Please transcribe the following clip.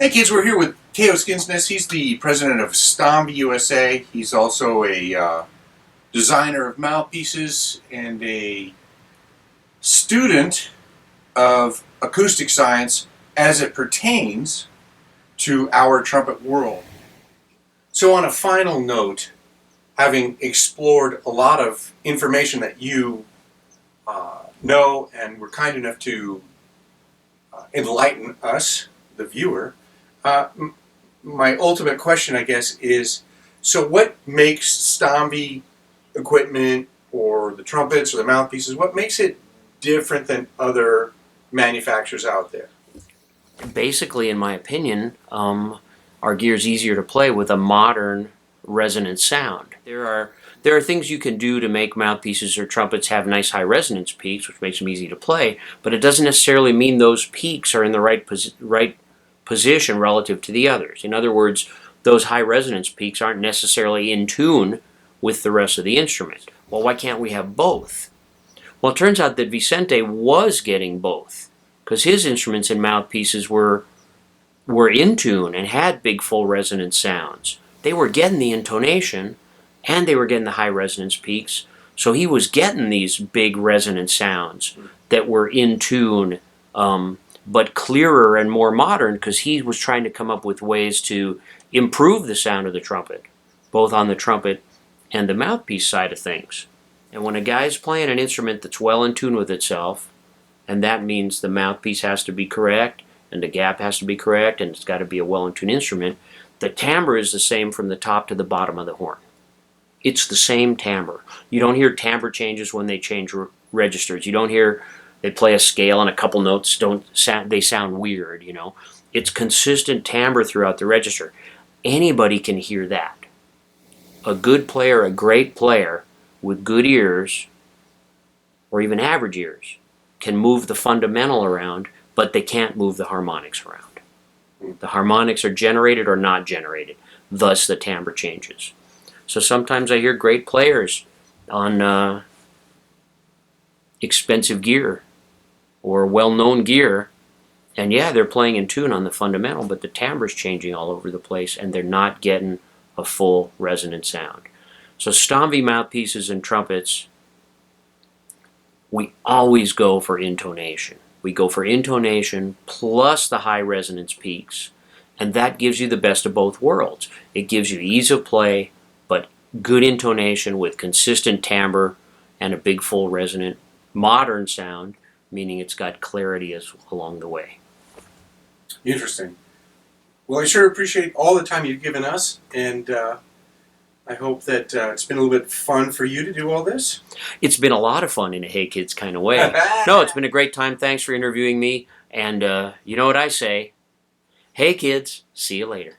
Hey kids, we're here with K.O. Skinsnes. He's the president of Stomvi-USA. He's also a designer of mouthpieces and a student of acoustic science as it pertains to our trumpet world. So on a final note, having explored a lot of information that you know and were kind enough to enlighten us, the viewer, my ultimate question, I guess, is, so what makes Stomvi equipment or the trumpets or the mouthpieces, what makes it different than other manufacturers out there? Basically, in my opinion, our gear's easier to play with a modern resonant sound. There are things you can do to make mouthpieces or trumpets have nice high resonance peaks, which makes them easy to play, but it doesn't necessarily mean those peaks are in the right position relative to the others. In other words, those high resonance peaks aren't necessarily in tune with the rest of the instrument. Well, why can't we have both? Well, it turns out that Vicente was getting both, because his instruments and mouthpieces were in tune and had big full resonance sounds. They were getting the intonation and they were getting the high resonance peaks, so he was getting these big resonant sounds that were in tune, but clearer and more modern, because he was trying to come up with ways to improve the sound of the trumpet, both on the trumpet and the mouthpiece side of things. And when a guy's playing an instrument that's well in tune with itself, and that means the mouthpiece has to be correct, and the gap has to be correct, and it's got to be a well in tune instrument, the timbre is the same from the top to the bottom of the horn. It's the same timbre. You don't hear timbre changes when they change registers. You don't hear they play a scale and a couple notes they sound weird, you know. It's consistent timbre throughout the register. Anybody can hear that. A good player, a great player with good ears, or even average ears, can move the fundamental around, but they can't move the harmonics around. The harmonics are generated or not generated, thus the timbre changes. So sometimes I hear great players on expensive gear or well-known gear, and yeah, they're playing in tune on the fundamental, but the timbre's changing all over the place and they're not getting a full resonant sound. So Stomvi mouthpieces and trumpets, we always go for intonation. We go for intonation plus the high resonance peaks, and that gives you the best of both worlds. It gives you ease of play, but good intonation with consistent timbre and a big full resonant modern sound, meaning it's got clarity along the way. Interesting. Well, I sure appreciate all the time you've given us, and I hope that it's been a little bit fun for you to do all this. It's been a lot of fun in a Hey Kids kind of way. No, it's been a great time. Thanks for interviewing me. And you know what I say? Hey kids, see you later.